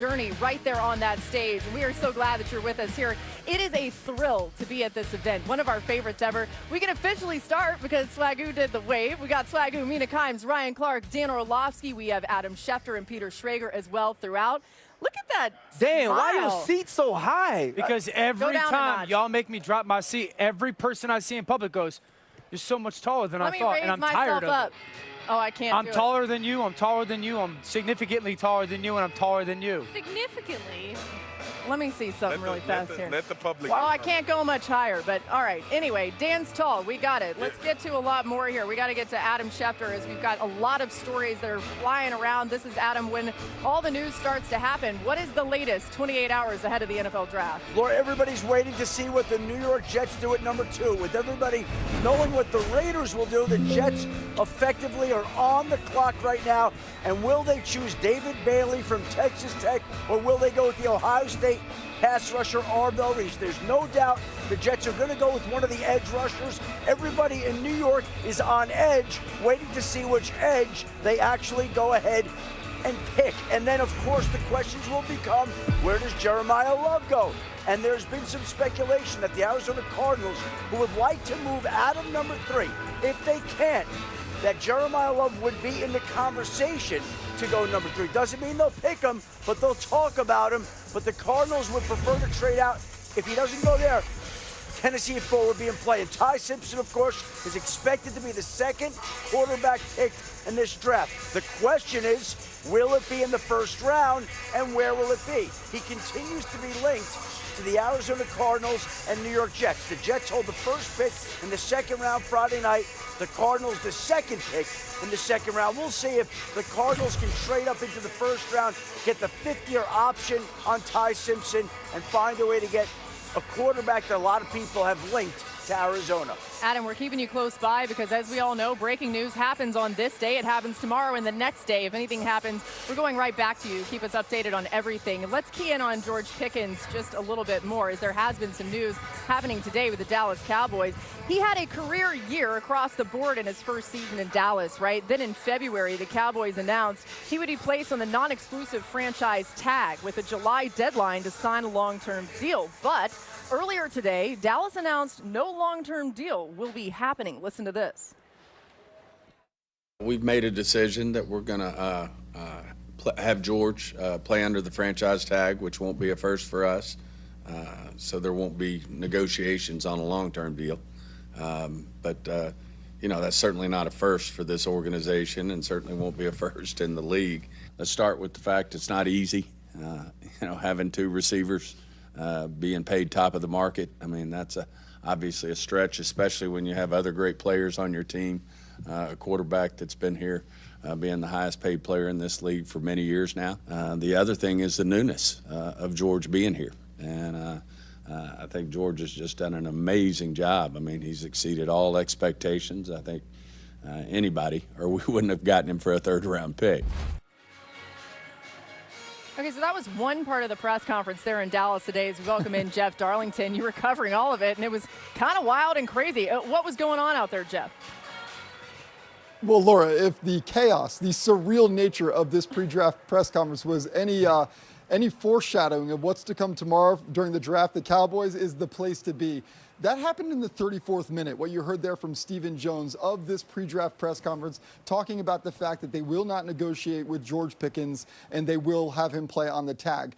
journey right there on that stage. We are so glad that you're with us here. It is a thrill to be at this event, one of our favorites ever. We can officially start because Swagoo did the wave. We got Swagoo, Mina Kimes, Ryan Clark, Dan Orlovsky. We have Adam Schefter and Peter Schrager as well throughout. Look at that Dan, smile. why are your seats so high? Because every time y'all make me drop my seat, every person I see in public goes, you're so much taller than I thought, and I'm tired of it. Oh, I can't I'm taller than you, I'm taller than you, I'm significantly taller than you, and I'm taller than you. Significantly? Let me see something really fast here. Let the public. Well, I can't go much higher, but all right. Anyway, Dan's tall. We got it. Let's get to a lot more here. We got to get to Adam Schefter as we've got a lot of stories that are flying around. This is Adam when all the news starts to happen. What is the latest 28 hours ahead of the NFL draft? Laura, everybody's waiting to see what the New York Jets do at number 2. With everybody knowing what the Raiders will do, the Jets effectively are on the clock right now. And will they choose David Bailey from Texas Tech, or will they go with the Ohio State pass rusher Arvell Reese? There's no doubt the Jets are going to go with one of the edge rushers. Everybody in New York is on edge, waiting to see which edge they actually go ahead and pick. And then, of course, the questions will become, where does Jeremiah Love go? And there's been some speculation that the Arizona Cardinals, who would like to move Adam number 3, if they can, that Jeremiah Love would be in the conversation to go number 3. Doesn't mean they'll pick him, but they'll talk about him. But the Cardinals would prefer to trade out. If he doesn't go there, Tennessee at 4 would be in play. And Ty Simpson, of course, is expected to be the second quarterback picked in this draft. The question is, will it be in the first round, and where will it be? He continues to be linked to the Arizona Cardinals and New York Jets. The Jets hold the first pick in the second round Friday night. The Cardinals the second pick in the second round. We'll see if the Cardinals can trade up into the first round, get the 5th-year option on Ty Simpson, and find a way to get a quarterback that a lot of people have linked to Arizona. Adam, we're keeping you close by because, as we all know, breaking news happens on this day. It happens tomorrow and the next day. If anything happens, we're going right back to you. Keep us updated on everything. And let's key in on George Pickens just a little bit more, as there has been some news happening today with the Dallas Cowboys. He had a career year across the board in his first season in Dallas, right? Then in February, the Cowboys announced he would be placed on the non-exclusive franchise tag with a July deadline to sign a long-term deal. But earlier today, Dallas announced no long-term deal will be happening. Listen to this. We've made a decision that we're going to have George play under the franchise tag, which won't be a first for us. So there won't be negotiations on a long-term deal. But you know, that's certainly not a first for this organization, and certainly won't be a first in the league. Let's start with the fact it's not easy. You know, having 2 receivers being paid top of the market. I mean, that's obviously a stretch, especially when you have other great players on your team, a quarterback that's been here being the highest paid player in this league for many years now. The other thing is the newness of George being here. And I think George has just done an amazing job. I mean, he's exceeded all expectations. I think anybody, or we wouldn't have gotten him for a 3rd-round pick. Okay, so that was one part of the press conference there in Dallas today as we welcome in Jeff Darlington. You were covering all of it, and it was kind of wild and crazy. What was going on out there, Jeff? Well, Laura, if the chaos, the surreal nature of this pre-draft press conference was any foreshadowing of what's to come tomorrow during the draft, the Cowboys is the place to be. That happened in the 34th minute, what you heard there from Stephen Jones of this pre-draft press conference, talking about the fact that they will not negotiate with George Pickens and they will have him play on the tag.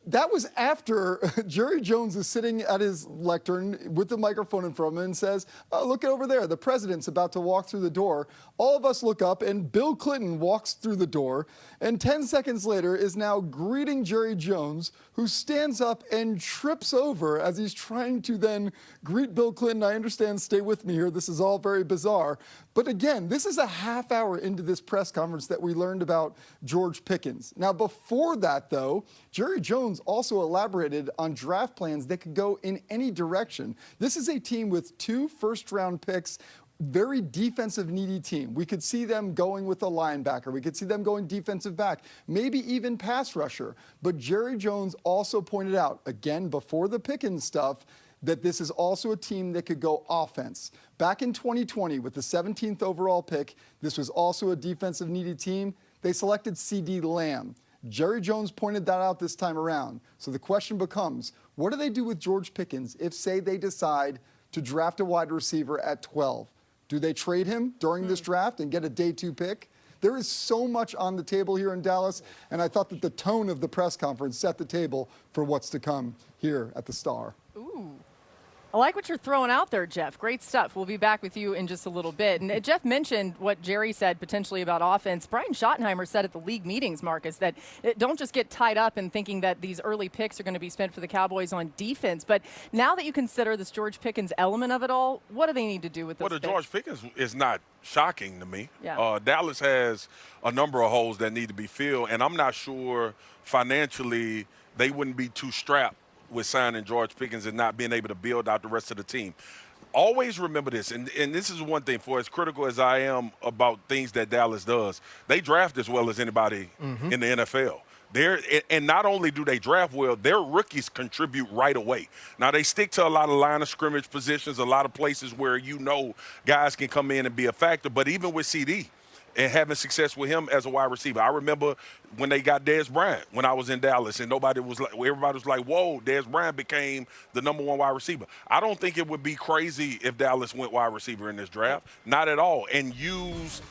That was after Jerry Jones is sitting at his lectern with the microphone in front of him and says, oh, look over there, the president's about to walk through the door. All of us look up and Bill Clinton walks through the door, and 10 seconds later is now greeting Jerry Jones, who stands up and trips over as he's trying to then greet Bill Clinton. I understand, stay with me here, this is all very bizarre. But again, this is a half hour into this press conference that we learned about George Pickens. Now, before that, though, Jerry Jones also elaborated on draft plans that could go in any direction. This is a team with 2 first-round picks, very defensive needy team. We could see them going with a linebacker. We could see them going defensive back, maybe even pass rusher. But Jerry Jones also pointed out, again, before the Pickens stuff, that this is also a team that could go offense. Back in 2020, with the 17th overall pick, this was also a defensive needy team. They selected C.D. Lamb. Jerry Jones pointed that out this time around. So the question becomes, what do they do with George Pickens if, say, they decide to draft a wide receiver at 12? Do they trade him during this draft and get a day 2 pick? There is so much on the table here in Dallas, and I thought that the tone of the press conference set the table for what's to come here at the Star. Ooh. I like what you're throwing out there, Jeff. Great stuff. We'll be back with you in just a little bit. And Jeff mentioned what Jerry said potentially about offense. Brian Schottenheimer said at the league meetings, Marcus, that don't just get tied up in thinking that these early picks are going to be spent for the Cowboys on defense. But now that you consider this George Pickens element of it all, what do they need to do with those picks? George Pickens is not shocking to me. Yeah. Dallas has a number of holes that need to be filled, and I'm not sure financially they wouldn't be too strapped with signing George Pickens and not being able to build out the rest of the team. Always remember this, and this is one thing, for as critical as I am about things that Dallas does, they draft as well as anybody in the NFL. And not only do they draft well, their rookies contribute right away. Now, they stick to a lot of line of scrimmage positions, a lot of places where guys can come in and be a factor, but even with CD, and having success with him as a wide receiver. I remember when they got Dez Bryant when I was in Dallas, and everybody was like, whoa, Dez Bryant became the #1 wide receiver. I don't think it would be crazy if Dallas went wide receiver in this draft. Not at all. And use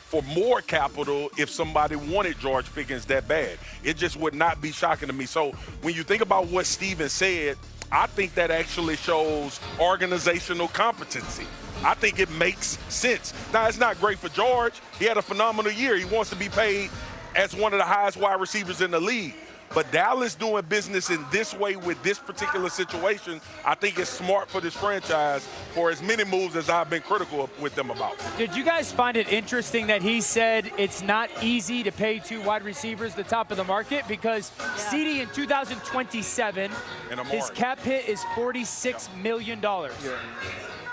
for more capital if somebody wanted George Pickens that bad. It just would not be shocking to me. So when you think about what Steven said, I think that actually shows organizational competency. I think it makes sense. Now, it's not great for George. He had a phenomenal year. He wants to be paid as one of the highest wide receivers in the league. But Dallas doing business in this way with this particular situation, I think it's smart for this franchise for as many moves as I've been critical with them about. Did you guys find it interesting that he said it's not easy to pay 2 wide receivers the top of the market? Because CD in 2027, his cap hit is $46 million.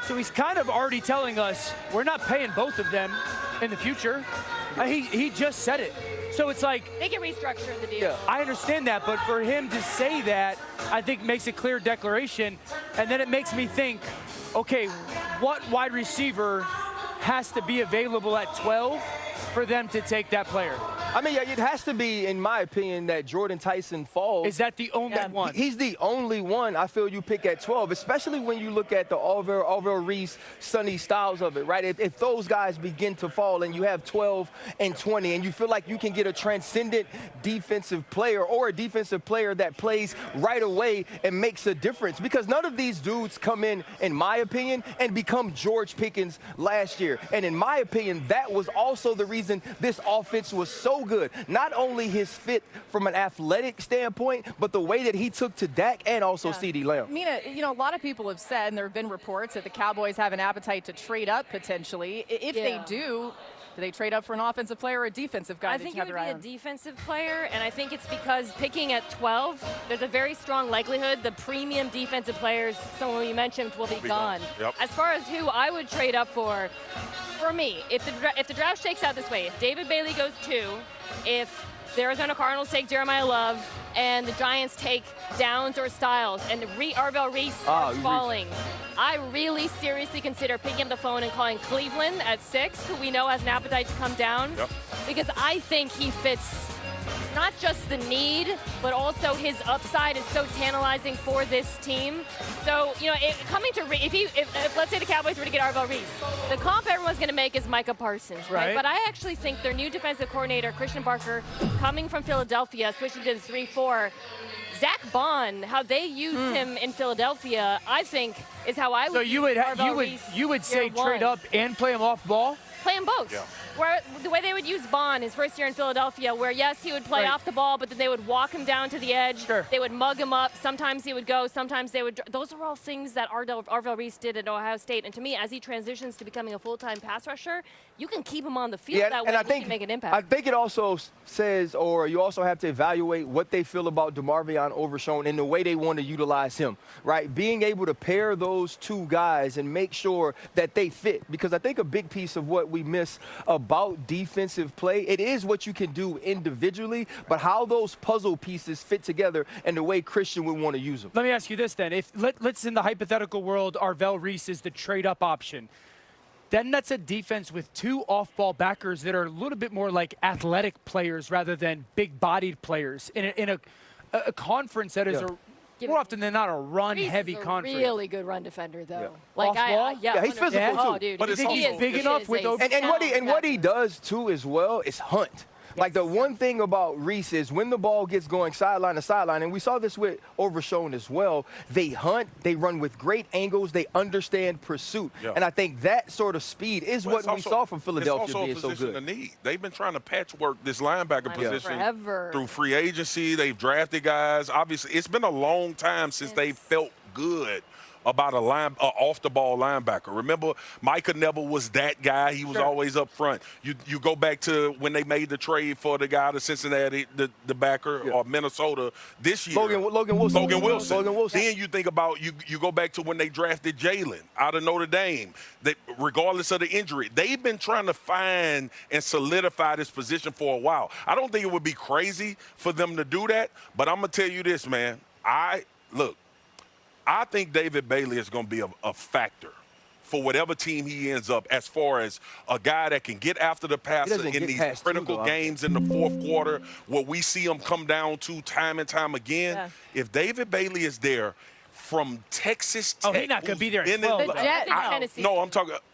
So he's kind of already telling us we're not paying both of them in the future. He just said it. So it's like they can restructure the deal. Yeah, I understand that, but for him to say that, I think makes a clear declaration. And then it makes me think, okay, what wide receiver has to be available at 12 for them to take that player? I mean, it has to be, in my opinion, that Jordan Tyson falls. Is that the only one? He's the only one I feel you pick at 12, especially when you look at the Orville Reese, Sonny Styles of it, right? If those guys begin to fall and you have 12 and 20 and you feel like you can get a transcendent defensive player or a defensive player that plays right away and makes a difference, because none of these dudes come in my opinion, and become George Pickens last year. And in my opinion, that was also the reason this offense was so good. Not only his fit from an athletic standpoint, but the way that he took to Dak and also CeeDee Lamb. Mina, a lot of people have said, and there have been reports that the Cowboys have an appetite to trade up potentially. If they do they trade up for an offensive player or a defensive guy? I think it would be a defensive player, and I think it's because picking at 12, there's a very strong likelihood the premium defensive players, someone you mentioned, will be gone. Yep. As far as who I would trade up for me, if the draft shakes out this way, if David Bailey goes 2, if the Arizona Cardinals take Jeremiah Love, and the Giants take Downs or Styles, and Arvell Reese starts falling, I really seriously consider picking up the phone and calling Cleveland at 6, who we know has an appetite to come down, because I think he fits not just the need, but also his upside is so tantalizing for this team. So, if let's say the Cowboys were to get Arvell Reese, the comp everyone's going to make is Micah Parsons, right? But I actually think their new defensive coordinator, Christian Barker, coming from Philadelphia, switching to the 3-4, Zach Bond, how they used him in Philadelphia, I think is how I would. So you would say trade up and play him off ball? Play them both. Yeah. Where the way they would use Bond his first year in Philadelphia, where yes, he would play off the ball, but then they would walk him down to the edge. Sure. They would mug him up. Sometimes he would go. Sometimes they would. Those are all things that Arvell Reese did at Ohio State. And to me, as he transitions to becoming a full-time pass rusher, you can keep him on the field that way. And he can make an impact. I think it also says, or you also have to evaluate what they feel about DeMarvion Overshown and the way they want to utilize him, right? Being able to pair those two guys and make sure that they fit. Because I think a big piece of what we miss about defensive play, it is what you can do individually, but how those puzzle pieces fit together and the way Christian would want to use them. Let me ask you this then. If let's in the hypothetical world, Arvell Reese is the trade-up option. then that's a defense with 2 off-ball backers that are a little bit more like athletic players rather than big-bodied players in a conference that is more often than not a run-heavy conference. Really good run defender, though. Yeah. Like yeah, he's physical too. Oh, dude, But you think he's big enough with those? And what he does too as well is hunt. Like the one thing about Reese is when the ball gets going sideline to sideline, and we saw this with Overshown as well, they hunt, they run with great angles, they understand pursuit. Yeah. And I think that sort of speed is what we saw from Philadelphia being so good. It's also a position to need. They've been trying to patchwork this linebacker position forever. Through free agency. They've drafted guys. Obviously, it's been a long time since they felt good about a off-the-ball linebacker. Remember, Micah Neville was that guy. He was always up front. You go back to when they made the trade for the guy to Cincinnati, the backer, or Minnesota this year. Logan Wilson. Then you think about, you go back to when they drafted Jalen out of Notre Dame. That regardless of the injury, they've been trying to find and solidify this position for a while. I don't think it would be crazy for them to do that, but I'm going to tell you this, man. I think David Bailey is going to be a factor for whatever team he ends up, as far as a guy that can get after the passer in these critical games in the fourth quarter where we see him come down to time and time again. Yeah. If David Bailey is there from Texas Tech. Oh, he's not going to be there at 12. No, I'm talking –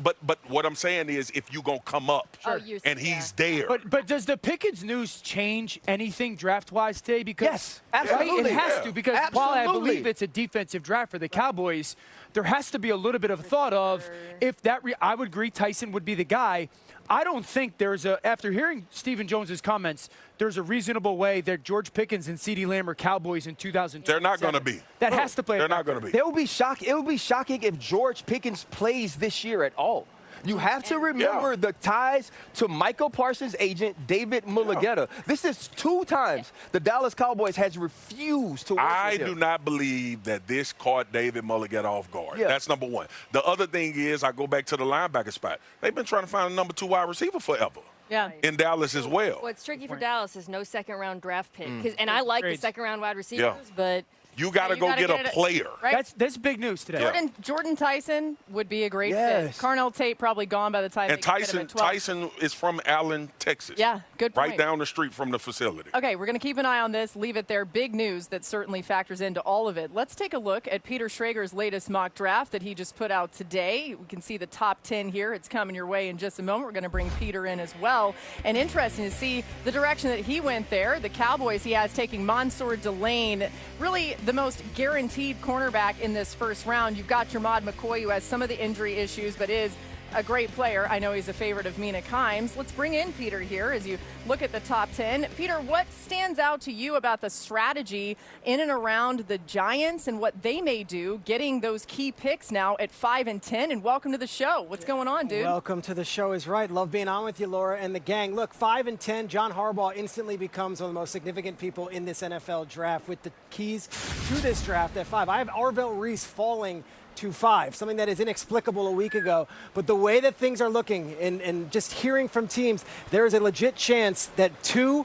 but what I'm saying is, if you're going to come up and he's there. But does the Pickens news change anything draft-wise today? Because yes, absolutely. It has to, because while I believe it's a defensive draft for the Cowboys, there has to be a little bit of thought of if that I would agree Tyson would be the guy. I don't think there's after hearing Stephen Jones's comments, there's a reasonable way that George Pickens and CeeDee Lamb are Cowboys in 2020. They're not going to be. That has to play. They're not going to be. It would be shocking if George Pickens plays this year at all. You have to remember the ties to Michael Parsons' agent, David Mulligetta. This is 2 times the Dallas Cowboys has refused to work with him. I do not believe that this caught David Mulligetta off guard. That's number one. The other thing is, I go back to the linebacker spot. They've been trying to find a number 2 wide receiver forever. Yeah. In Dallas as well. What's tricky for Dallas is no second-round draft pick. And I like the second-round wide receivers, but – you got to go get a player. Right? That's big news today. Jordan Tyson would be a great fit. Carnell Tate probably gone by the time. And Tyson is from Allen, Texas. Yeah, good point. Right down the street from the facility. Okay, we're going to keep an eye on this. Leave it there. Big news that certainly factors into all of it. Let's take a look at Peter Schrager's latest mock draft that he just put out today. We can see the top 10 here. It's coming your way in just a moment. We're going to bring Peter in as well. And interesting to see the direction that he went there. The Cowboys he has taking Mansour Delane, really the most guaranteed cornerback in this first round. You've got Jermod McCoy, who has some of the injury issues, but is a great player. I know he's a favorite of Mina Kimes. Let's bring in Peter here as you look at the top 10. Peter, what stands out to you about the strategy in and around the Giants and what they may do, getting those key picks now at 5 and 10? And welcome to the show. What's going on, dude? Welcome to the show is right. Love being on with you, Laura, and the gang. Look, 5 and 10, John Harbaugh instantly becomes one of the most significant people in this NFL draft with the keys to this draft at 5. I have Arvell Reese falling to 5, something that is inexplicable a week ago. But the way that things are looking and just hearing from teams, there is a legit chance that 2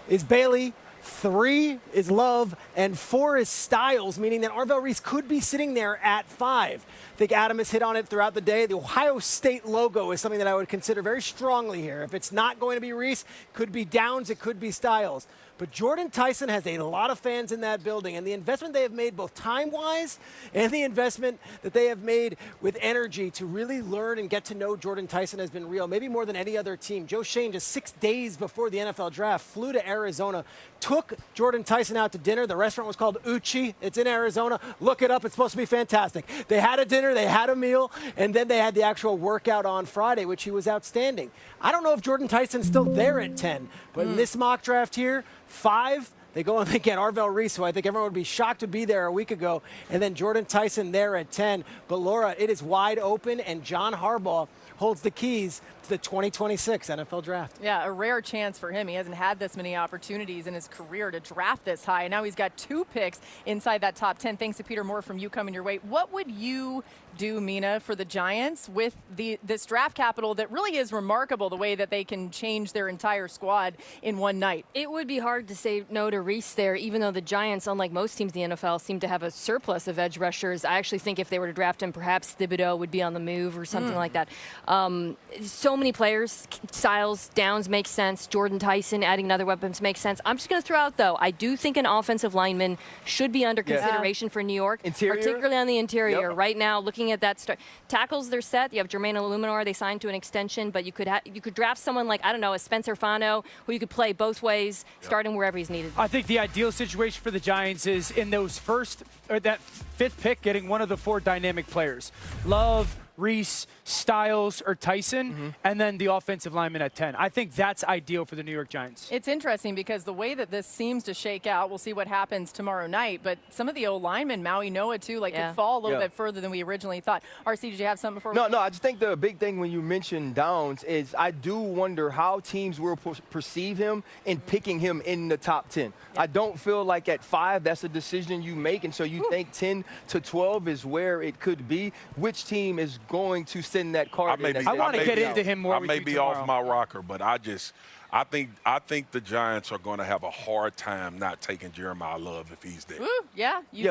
is Bailey, 3 is Love, and 4 is Styles, meaning that Arvell Reese could be sitting there at 5. I think Adam has hit on it throughout the day. The Ohio State logo is something that I would consider very strongly here. If it's not going to be Reese, could be Downs, it could be Styles. But Jordan Tyson has a lot of fans in that building, and the investment they have made both time-wise and the investment that they have made with energy to really learn and get to know Jordan Tyson has been real, maybe more than any other team. Joe Shane, just 6 days before the NFL draft, flew to Arizona, took Jordan Tyson out to dinner. The restaurant was called Uchi. It's in Arizona. Look it up. It's supposed to be fantastic. They had a dinner, they had a meal, and then they had the actual workout on Friday, which he was outstanding. I don't know if Jordan Tyson's still there at 10, but in this mock draft here, 5, they go and they get Arvell Reese, who I think everyone would be shocked to be there a week ago, and then Jordan Tyson there at 10. But, Laura, it is wide open, and John Harbaugh holds the keys to the 2026 NFL draft. Yeah, a rare chance for him. He hasn't had this many opportunities in his career to draft this high, and now he's got 2 picks inside that top 10. Thanks to Peter Moore from You Coming Your Way. What would you do, Mina, for the Giants with this draft capital that really is remarkable, the way that they can change their entire squad in one night? It would be hard to say no to Reese there, even though the Giants, unlike most teams in the NFL, seem to have a surplus of edge rushers. I actually think if they were to draft him, perhaps Thibodeau would be on the move or something like that. So many players, Styles, Downs makes sense. Jordan Tyson adding another weapons makes sense. I'm just going to throw out, though, I do think an offensive lineman should be under consideration for New York, particularly on the interior. Yep. Right now, looking at that tackles, they're set. You have Jermaine Illuminor, they signed to an extension, but you could draft someone like, I don't know, a Spencer Fano, who you could play both ways, starting wherever he's needed. I think the ideal situation for the Giants is in those that fifth pick, getting one of the 4 dynamic players. Love, Reese, Styles, or Tyson, and then the offensive lineman at 10. I think that's ideal for the New York Giants. It's interesting because the way that this seems to shake out, we'll see what happens tomorrow night, but some of the old linemen, Maui Noah too, could fall a little bit further than we originally thought. RC, did you have something before? No, I just think the big thing when you mention Downs is I do wonder how teams will perceive him in picking him in the top 10. I don't feel like at 5 that's a decision you make, and so you think 10 to 12 is where it could be. Which team is going to send that card in? I want to get into him more. I may be off my rocker, but I think the Giants are going to have a hard time not taking Jeremiah Love if he's there.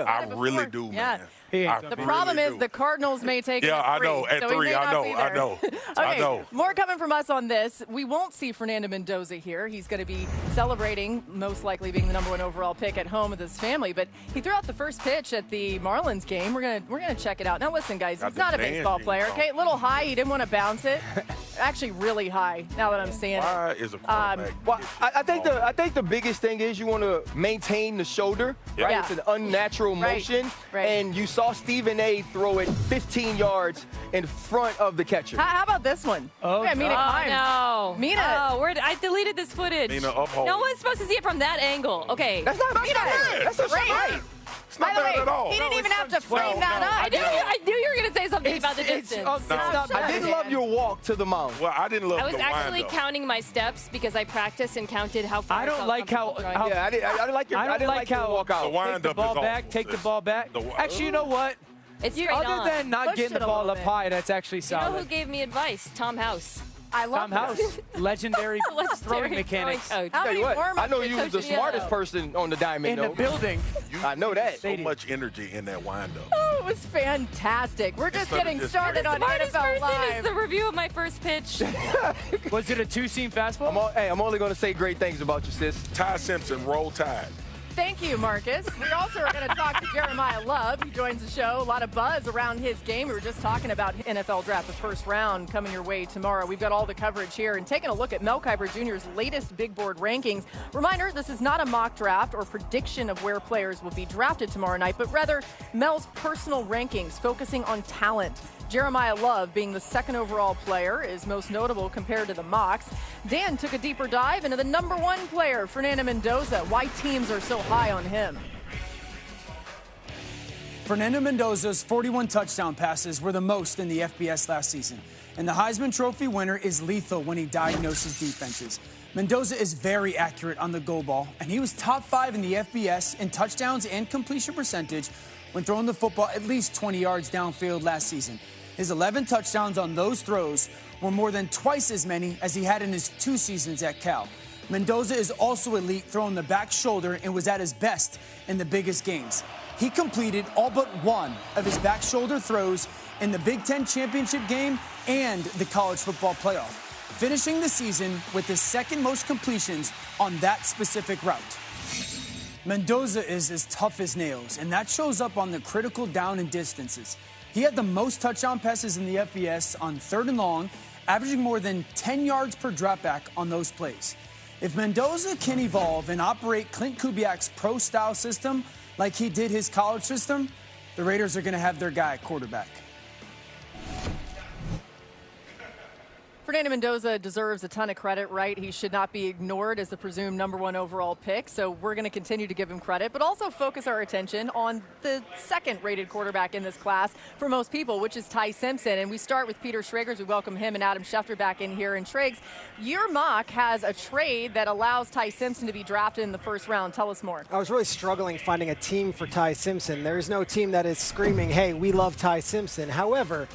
I really do, man. The problem is the Cardinals may take him at 3. I know. At 3, I know. I know. More coming from us on this. We won't see Fernando Mendoza here. He's going to be celebrating, most likely being the #1 overall pick at home with his family. But he threw out the first pitch at the Marlins game. We're gonna check it out. Now listen, guys, he's not a baseball player. Okay, a little high. He didn't want to bounce it. Actually, really high. Now that I'm seeing it. Why is a quarterback? I think the biggest thing is you want to maintain the shoulder. Right? Yeah. It's an unnatural motion, and you saw Stephen A. throw it 15 yards in front of the catcher. How about this one? Mina, Mina. I deleted this footage. Mina, uphold. No one's supposed to see it from that angle. Okay. That's not bad. That's great. right. It's not bad at all. He didn't even have to frame that up. I knew you were going to say something about the distance. I didn't love your walk to the mound. Well, I didn't love I was the actually wind-up. counting my steps because I practiced and counted how far I don't like how I didn't like your walk out. The wind-up take the ball is back, awful, take the sis. ball back. Actually, you know what? It's straight Other on. than not Push getting it the a ball little up bit. high, that's actually You solid. know who gave me advice? Tom House. I love Tom House, legendary throwing mechanics Coach. How Tell many you what, warm-ups I know did you was Coach the Diaz smartest have? person on the diamond. in the building. I know that. So much energy in that wind-up. Oh, it was fantastic. We're just Instead of getting just- started on Smartest NFL person Live. is the review of my first pitch. Was it a 2-seam fastball? I'm only going to say great things about you, sis. Ty Simpson, roll tide. Thank you, Marcus. We also are going to talk to Jeremiah Love, who joins the show. A lot of buzz around his game. We were just talking about NFL Draft, the first round, coming your way tomorrow. We've got all the coverage here and taking a look at Mel Kiper Jr.'s latest big board rankings. Reminder, this is not a mock draft or prediction of where players will be drafted tomorrow night, but rather Mel's personal rankings, focusing on talent. Jeremiah Love, being the 2nd overall player, is most notable compared to the mocks. Dan took a deeper dive into the #1 player, Fernando Mendoza, why teams are so high on him. Fernando Mendoza's 41 touchdown passes were the most in the FBS last season, and the Heisman Trophy winner is lethal when he diagnoses defenses. Mendoza is very accurate on the go ball, and he was top 5 in the FBS in touchdowns and completion percentage when throwing the football at least 20 yards downfield last season. His 11 touchdowns on those throws were more than twice as many as he had in his 2 seasons at Cal. Mendoza is also elite throwing the back shoulder and was at his best in the biggest games. He completed all but one of his back shoulder throws in the Big Ten championship game and the college football playoff, finishing the season with the 2nd most completions on that specific route. Mendoza is as tough as nails, and that shows up on the critical down and distances. He had the most touchdown passes in the FBS on 3rd and long, averaging more than 10 yards per dropback on those plays. If Mendoza can evolve and operate Clint Kubiak's pro-style system like he did his college system, the Raiders are going to have their guy at quarterback. Fernando Mendoza deserves a ton of credit, right? He should not be ignored as the presumed #1 overall pick, so we're going to continue to give him credit, but also focus our attention on the second-rated quarterback in this class for most people, which is Ty Simpson. And we start with Peter Schrager. We welcome him and Adam Schefter back in here. And Schrags, your mock has a trade that allows Ty Simpson to be drafted in the first round. Tell us more. I was really struggling finding a team for Ty Simpson. There is no team that is screaming, hey, we love Ty Simpson. However,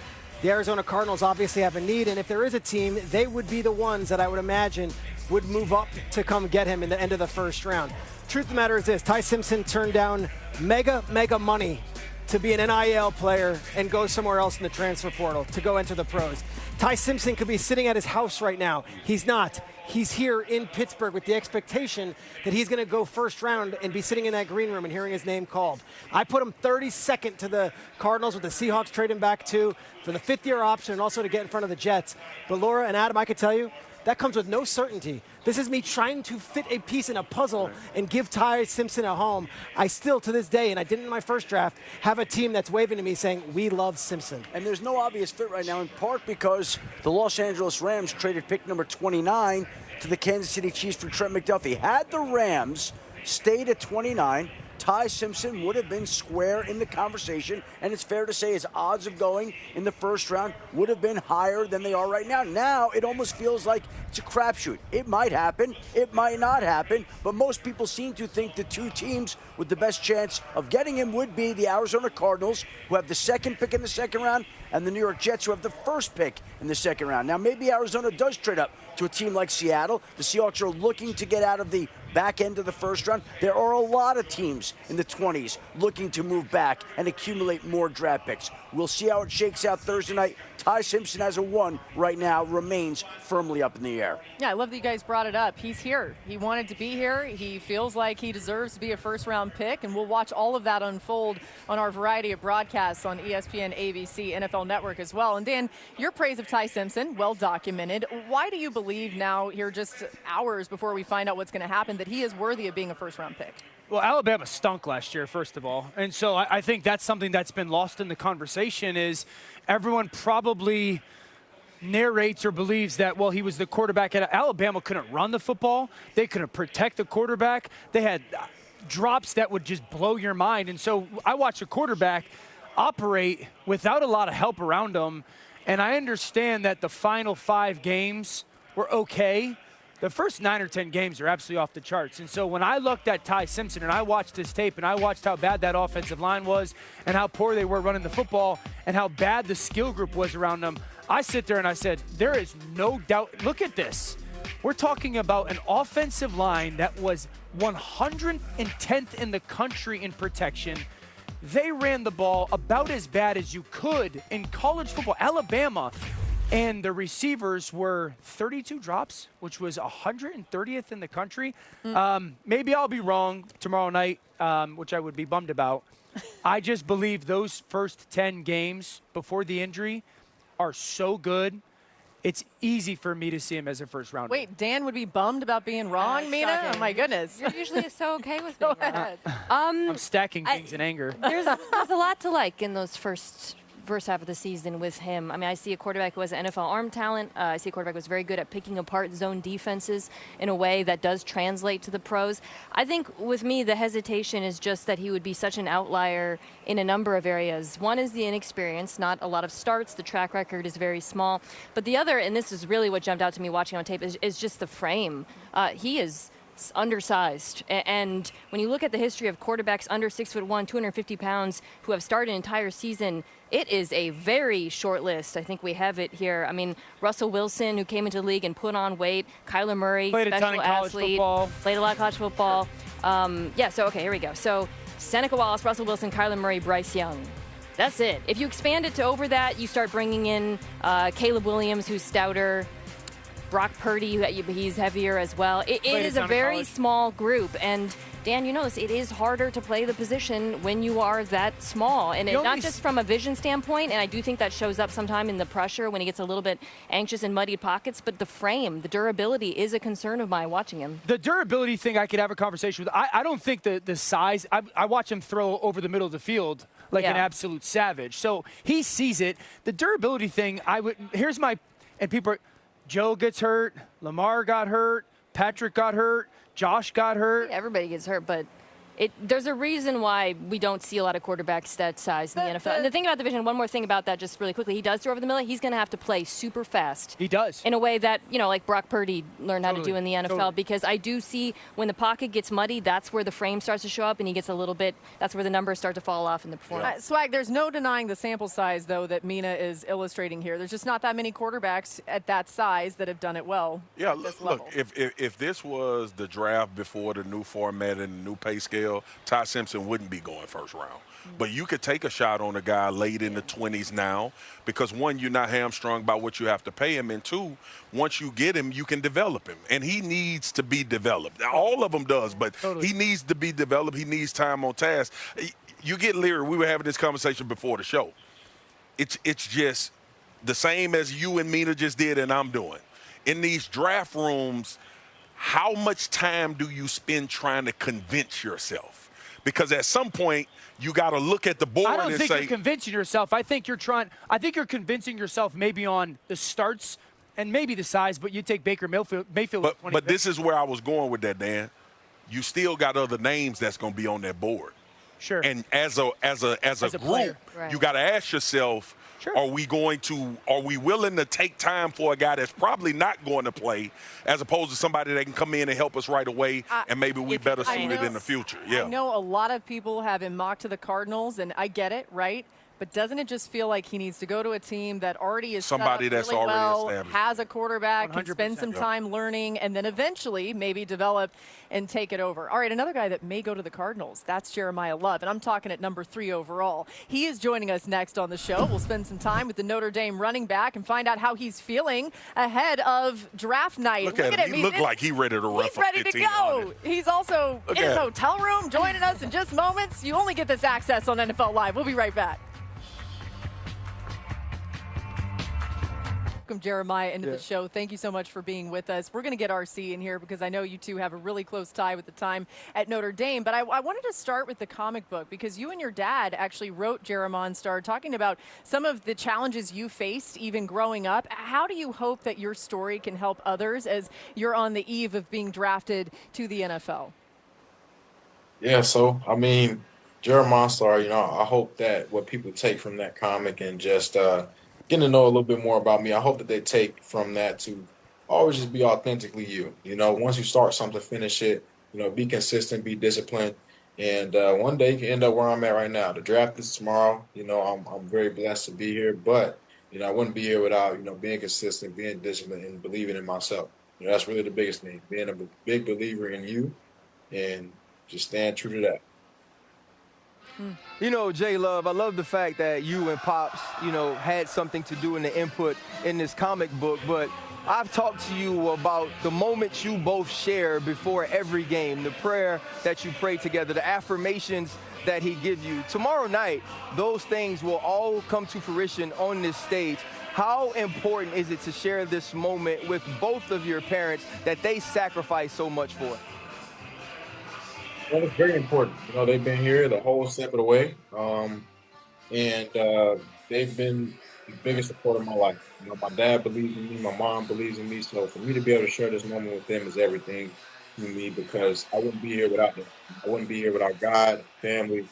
the Arizona Cardinals obviously have a need, and if there is a team, they would be the ones that I would imagine would move up to come get him in the end of the first round. Truth of the matter is this, Ty Simpson turned down mega money to be an NIL player and go somewhere else in the transfer portal to go enter the pros. Ty Simpson could be sitting at his house right now. He's not. He's here in Pittsburgh with the expectation that he's going to go first round and be sitting in that green room and hearing his name called. I put him 32nd to the Cardinals with the Seahawks trading back to for the fifth-year option and also to get in front of the Jets. But Laura and Adam, I could tell you, that comes with no certainty. This is me trying to fit a piece in a puzzle and give Ty Simpson a home. I still, to this day, and I didn't in my first draft, have a team that's waving to me saying, we love Simpson. And there's no obvious fit right now, in part because the Los Angeles Rams traded pick number 29 to the Kansas City Chiefs for Trent McDuffie. Had the Rams stayed at 29, Ty Simpson would have been square in the conversation, and it's fair to say his odds of going in the first round would have been higher than they are right now. Now it almost feels like it's a crapshoot. It might happen, it might not happen, but most people seem to think the two teams with the best chance of getting him would be the Arizona Cardinals, who have the second pick in the second round, and the New York Jets, who have the first pick in the second round. Now maybe Arizona does trade up to a team like Seattle. The Seahawks are looking to get out of the back end of the first round. There are a lot of teams in the 20s looking to move back and accumulate more draft picks. We'll see how it shakes out Thursday night. Ty Simpson as a 1 right now remains firmly up in the air. Yeah, I love that you guys brought it up. He's here. He wanted to be here. He feels like he deserves to be a first-round pick, and we'll watch all of that unfold on our variety of broadcasts on ESPN, ABC, NFL Network as well. And Dan, your praise of Ty Simpson, well documented. Why do you believe now, here just hours before we find out what's going to happen, that he is worthy of being a first-round pick? Well, Alabama stunk last year, first of all. And so I think that's something that's been lost in the conversation is everyone probably narrates or believes that, well, he was the quarterback at Alabama, couldn't run the football. They couldn't protect the quarterback. They had drops that would just blow your mind. And so I watch a quarterback operate without a lot of help around him. And I understand that the final 5 games were okay. The first 9 or 10 games are absolutely off the charts. And so when I looked at Ty Simpson and I watched his tape and I watched how bad that offensive line was and how poor they were running the football and how bad the skill group was around them, I sit there and I said, there is no doubt. Look at this. We're talking about an offensive line that was 110th in the country in protection. They ran the ball about as bad as you could in college football. Alabama. And the receivers were 32 drops, which was 130th in the country. Maybe I'll be wrong tomorrow night, which I would be bummed about. I just believe those first 10 games before the injury are so good. It's easy for me to see him as a first rounder. Wait, Dan would be bummed about being wrong, Mina? Shocking. Oh, my goodness. You're usually so okay with Go me. ahead. I'm stacking things in anger. There's a lot to like in those first half of the season with him. I mean, I see a quarterback who has an NFL arm talent. I see a quarterback who's very good at picking apart zone defenses in a way that does translate to the pros. I think with me, the hesitation is just that he would be such an outlier in a number of areas. One is the inexperience, not a lot of starts. The track record is very small. But the other, and this is really what jumped out to me watching on tape, is just the frame. He is undersized. And when you look at the history of quarterbacks under 6'1", 250 pounds who have started an entire season, it is a very short list. I think we have it here. I mean, Russell Wilson, who came into the league and put on weight. Kyler Murray, played special a ton of college athlete. football. Played a lot of college football. Okay, here we go. So Seneca Wallace, Russell Wilson, Kyler Murray, Bryce Young. That's it. If you expand it to over that, you start bringing in Caleb Williams, who's stouter. Brock Purdy, he's heavier as well. It is a very small group. And Dan, you know this, it is harder to play the position when you are that small. And not just from a vision standpoint, and I do think that shows up sometime in the pressure when he gets a little bit anxious in muddy pockets, but the frame, the durability is a concern of mine watching him. The durability thing I could have a conversation with. I don't think the size, I watch him throw over the middle of the field like an absolute savage. So he sees it. The durability thing, here's my, and people are, Joe gets hurt, Lamar got hurt, Patrick got hurt, Josh got hurt. Everybody gets hurt, but there's a reason why we don't see a lot of quarterbacks that size in the NFL. And the thing about the division, one more thing about that just really quickly, he does throw over the middle. He's going to have to play super fast. He does. In a way that, like Brock Purdy learned how to do in the NFL, because I do see when the pocket gets muddy, that's where the frame starts to show up, and he gets a little bit, that's where the numbers start to fall off in the performance. Swag, there's no denying the sample size, though, that Mina is illustrating here. There's just not that many quarterbacks at that size that have done it well. Yeah, look, if this was the draft before the new format and the new pay scale, Ty Simpson wouldn't be going first round. But you could take a shot on a guy late in the 20s now because, one, you're not hamstrung by what you have to pay him, and two, once you get him, you can develop him. And he needs to be developed. Now, all of them does, but he needs to be developed. He needs time on task. You get Leary. We were having this conversation before the show. It's just the same as you and Mina just did and I'm doing. In these draft rooms, how much time do you spend trying to convince yourself? Because at some point, you got to look at the board and say. I don't think you're convincing yourself. I think you're convincing yourself maybe on the starts and maybe the size, but you take Baker Mayfield. But this is where I was going with that, Dan. You still got other names that's going to be on that board. Sure. And as a group, right, you got to ask yourself, sure, are we willing to take time for a guy that's probably not going to play, as opposed to somebody that can come in and help us right away, and maybe we better suited in the future? Yeah. I know a lot of people have him mocked to the Cardinals, and I get it, right? But doesn't it just feel like he needs to go to a team that already is somebody set up that's really already well, established, has a quarterback, can spend 100%. some time learning, and then eventually maybe develop and take it over. All right, another guy that may go to the Cardinals, that's Jeremiah Love, and I'm talking at number 3 overall. He is joining us next on the show. We'll spend some time with the Notre Dame running back and find out how he's feeling ahead of draft night. Look at him. He looked like he's ready to run He's for ready to go. He's also in his hotel room joining us in just moments. You only get this access on NFL Live. We'll be right back. Welcome, Jeremiah, into the show. Thank you so much for being with us. We're going to get RC in here because I know you two have a really close tie with the time at Notre Dame. But I wanted to start with the comic book because you and your dad actually wrote Jeremiah Star talking about some of the challenges you faced even growing up. How do you hope that your story can help others as you're on the eve of being drafted to the NFL? Yeah, so, I mean, Jeremiah Star, I hope that what people take from that comic and just getting to know a little bit more about me, I hope that they take from that to always just be authentically you. Once you start something, finish it. Be consistent, be disciplined, and one day you can end up where I'm at right now. The draft is tomorrow. I'm very blessed to be here, but I wouldn't be here without being consistent, being disciplined, and believing in myself. That's really the biggest thing. Being a big believer in you, and just staying true to that. J Love, I love the fact that you and Pops, had something to do in the input in this comic book, but I've talked to you about the moments you both share before every game, the prayer that you pray together, the affirmations that he gives you. Tomorrow night, those things will all come to fruition on this stage. How important is it to share this moment with both of your parents that they sacrifice so much for? Well, it's very important. They've been here the whole step of the way, and they've been the biggest support of my life. My dad believes in me, my mom believes in me, so for me to be able to share this moment with them is everything to me because I wouldn't be here without them. I wouldn't be here without God, family,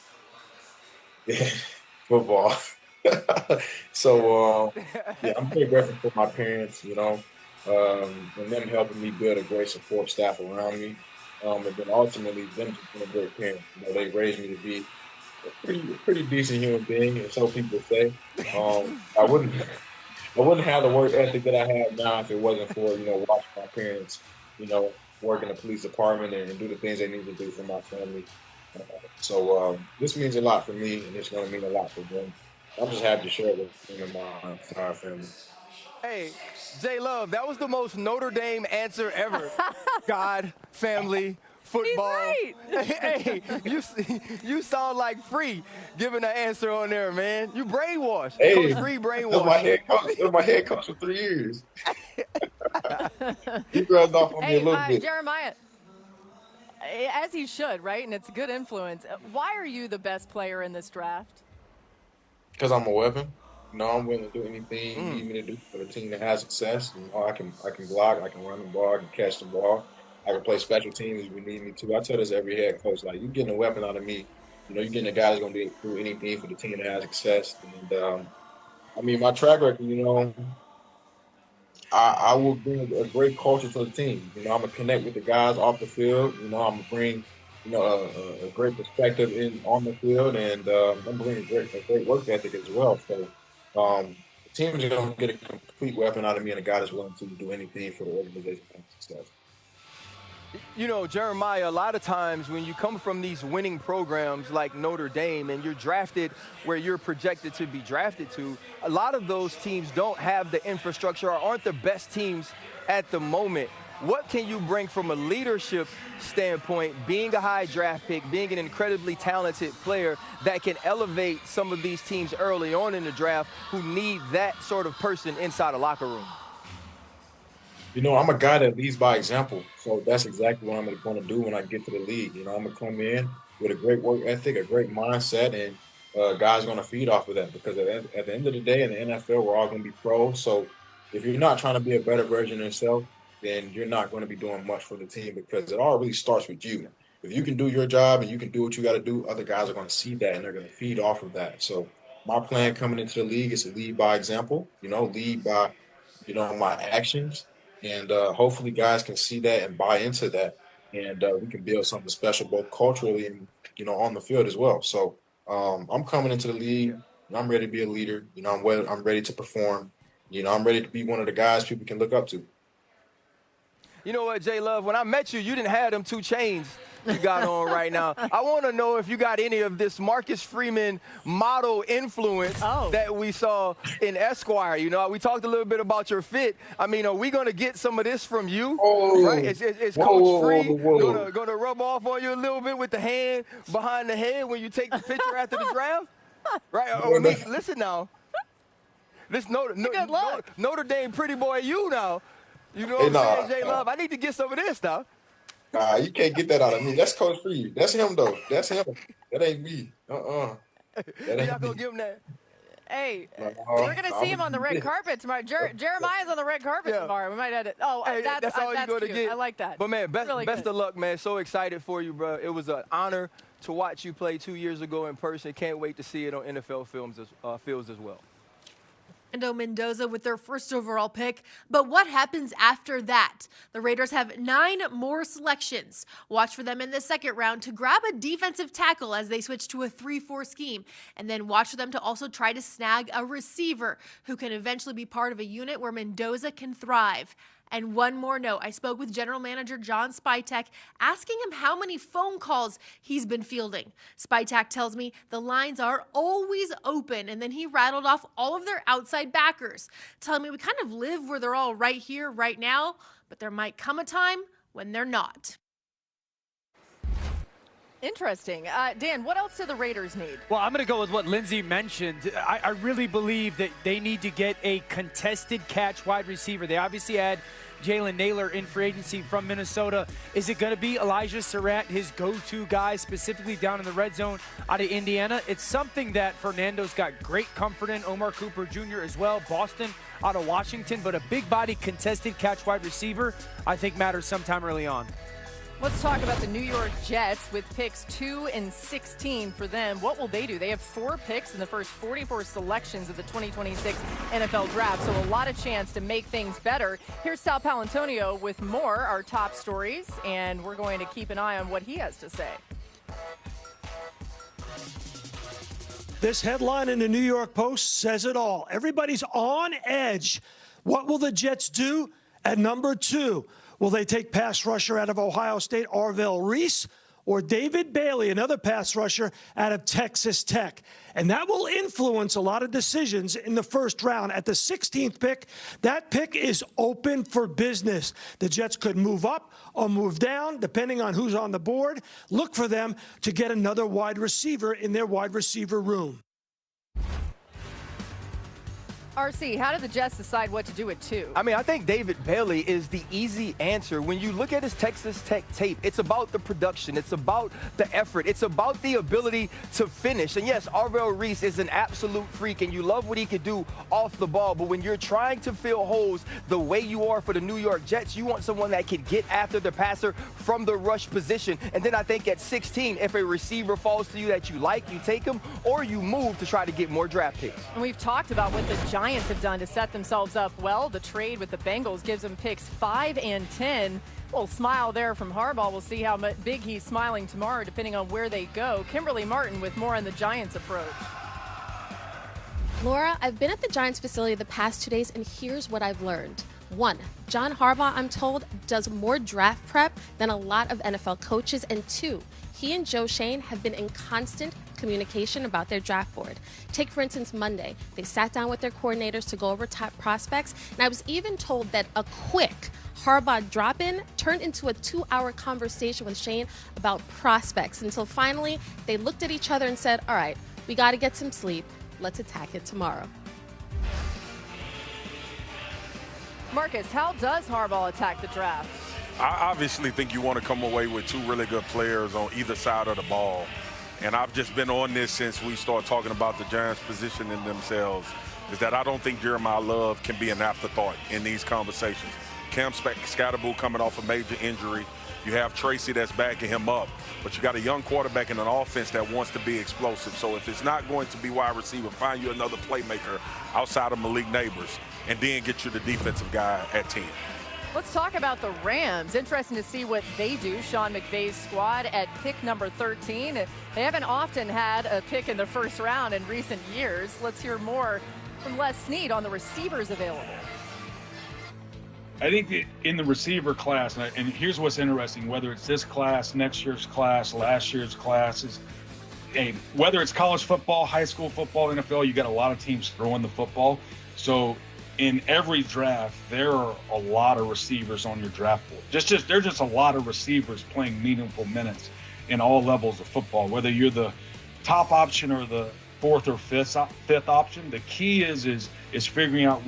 football. So, I'm very grateful for my parents, and them helping me build a great support staff around me. And then ultimately, them just being a great parent. They raised me to be a pretty decent human being, and so people say. I wouldn't have the work ethic that I have now if it wasn't for watching my parents, work in the police department and do the things they need to do for my family. So this means a lot for me, and it's going to mean a lot for them. I'm just happy to share it with them and my entire family. Hey, J Love, that was the most Notre Dame answer ever. God, family, football. He's right. Hey, you sound like Free giving an answer on there, man. You brainwashed. Hey, Coach Free brainwashed. That was my head coach for 3 years. He rubbed off on me a little bit. Jeremiah, as he should, right? And it's a good influence. Why are you the best player in this draft? Because I'm a weapon. You know, I'm willing to do anything you need me to do for the team that has success. You know, I can block, I can run the ball, I can catch the ball, I can play special teams if we need me to. I tell this every head coach, like, you're getting a weapon out of me. You know, you're getting a guy that's going to be able to do anything for the team that has success. And, I mean, my track record, you know, I will bring a great culture to the team. You know, I'm going to connect with the guys off the field. You know, I'm going to bring, you know, a great perspective on the field, and I'm bringing a great work ethic as well. So the team is going to get a complete weapon out of me and a guy that's willing to do anything for the organization and success. You know, Jeremiah, a lot of times when you come from these winning programs like Notre Dame and you're drafted where you're projected to be drafted to, a lot of those teams don't have the infrastructure or aren't the best teams at the moment. What can you bring from a leadership standpoint, being a high draft pick, being an incredibly talented player that can elevate some of these teams early on in the draft who need that sort of person inside a locker room? You know, I'm a guy that leads by example, so that's exactly what I'm going to do when I get to the league. You know, I'm going to come in with a great work ethic, a great mindset, and guys are going to feed off of that because at the end of the day in the NFL, we're all going to be pros. So if you're not trying to be a better version of yourself, then you're not going to be doing much for the team because it all really starts with you. If you can do your job and you can do what you got to do, other guys are going to see that and they're going to feed off of that. So my plan coming into the league is to lead by example, you know, lead by, you know, my actions. And hopefully guys can see that and buy into that. And we can build something special both culturally and, you know, on the field as well. So I'm coming into the league and I'm ready to be a leader. You know, I'm ready to perform. You know, I'm ready to be one of the guys people can look up to. You know what, J Love, when I met you, you didn't have them 2 chains you got on right now. I want to know if you got any of this Marcus Freeman model influence that we saw in Esquire. You know, we talked a little bit about your fit. I mean, are we going to get some of this from you? Right? Is Coach Free going to rub off on you a little bit with the hand behind the head when you take the picture after the draft? Right? Listen now. This Notre Dame pretty boy you now. You know what I'm saying, J Love? I need to get some of this now. Nah, you can't get that out of me. That's Coach Free. That's him, though. That's him. That ain't me. That ain't y'all gonna give him that? Hey, we're going to see him on the red carpet tomorrow. Jeremiah's on the red carpet tomorrow. We might have it. Oh, hey, that's all you're going to get. I like that. But, man, best of luck, man. So excited for you, bro. It was an honor to watch you play 2 years ago in person. Can't wait to see it on NFL fields as well. Mendoza with their first overall pick. But what happens after that? The Raiders have 9 more selections. Watch for them in the second round to grab a defensive tackle as they switch to a 3-4 scheme. And then watch for them to also try to snag a receiver who can eventually be part of a unit where Mendoza can thrive. And one more note, I spoke with General Manager John Spytek, asking him how many phone calls he's been fielding. Spytek tells me the lines are always open, and then he rattled off all of their outside backers, telling me we kind of live where they're all right here, right now, but there might come a time when they're not. Interesting. Dan, what else do the Raiders need? Well, I'm going to go with what Lindsay mentioned. I really believe that they need to get a contested catch wide receiver. They obviously had Jalen Naylor in free agency from Minnesota. Is it going to be Elijah Surratt, his go-to guy, specifically down in the red zone out of Indiana? It's something that Fernando's got great comfort in. Omar Cooper Jr. as well. Boston out of Washington. But a big-body contested catch wide receiver, I think, matters sometime early on. Let's talk about the New York Jets with picks 2 and 16 for them. What will they do? They have 4 picks in the first 44 selections of the 2026 NFL Draft, so a lot of chance to make things better. Here's Sal Palantonio with more, our top stories, and we're going to keep an eye on what he has to say. This headline in the New York Post says it all. Everybody's on edge. What will the Jets do at number 2? Will they take pass rusher out of Ohio State, Arvell Reese, or David Bailey, another pass rusher out of Texas Tech? And that will influence a lot of decisions in the first round. At the 16th pick, that pick is open for business. The Jets could move up or move down, depending on who's on the board. Look for them to get another wide receiver in their wide receiver room. RC, how did the Jets decide what to do at 2? I mean, I think David Bailey is the easy answer. When you look at his Texas Tech tape, it's about the production. It's about the effort. It's about the ability to finish. And yes, Arvell Reese is an absolute freak, and you love what he could do off the ball. But when you're trying to fill holes the way you are for the New York Jets, you want someone that can get after the passer from the rush position. And then I think at 16, if a receiver falls to you that you like, you take him, or you move to try to get more draft picks. And we've talked about what the Giants have done to set themselves up well. The trade with the Bengals gives them picks 5 and 10. A little smile there from Harbaugh. We'll see how big he's smiling tomorrow, depending on where they go. Kimberly Martin with more on the Giants' approach. Laura, I've been at the Giants facility the past 2 days, and here's what I've learned. 1, John Harbaugh, I'm told, does more draft prep than a lot of NFL coaches. And 2, he and Joe Shane have been in constant communication about their draft board. Take, for instance, Monday. They sat down with their coordinators to go over top prospects, and I was even told that a quick Harbaugh drop-in turned into a 2-hour conversation with Shane about prospects until finally they looked at each other and said, all right, we got to get some sleep. Let's attack it tomorrow. Marcus, how does Harbaugh attack the draft? I obviously think you want to come away with 2 really good players on either side of the ball. And I've just been on this since we started talking about the Giants positioning themselves, is that I don't think Jeremiah Love can be an afterthought in these conversations. Cam Scatterbull coming off a major injury. You have Tracy that's backing him up. But you got a young quarterback in an offense that wants to be explosive. So if it's not going to be wide receiver, find you another playmaker outside of Malik Neighbors, and then get you the defensive guy at 10. Let's talk about the Rams. Interesting to see what they do. Sean McVay's squad at pick number 13. They haven't often had a pick in the first round in recent years. Let's hear more from Les Snead on the receivers available. I think that in the receiver class, and here's what's interesting, whether it's this class, next year's class, last year's classes, whether it's college football, high school football, NFL, you got a lot of teams throwing the football. So in every draft, there are a lot of receivers on your draft board. There's just a lot of receivers playing meaningful minutes in all levels of football, whether you're the top option or the 4th or 5th option. The key is figuring out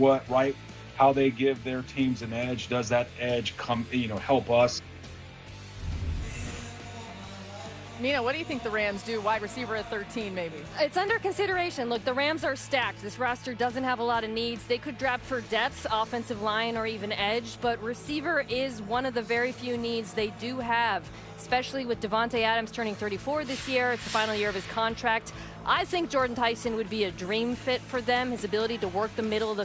how they give their teams an edge. Does that edge help us? Nina, what do you think the Rams do? Wide receiver at 13, maybe? It's under consideration. Look, the Rams are stacked. This roster doesn't have a lot of needs. They could draft for depth, offensive line, or even edge, but receiver is one of the very few needs they do have, especially with Devontae Adams turning 34 this year. It's the final year of his contract. I think Jordan Tyson would be a dream fit for them. His ability to work the middle of the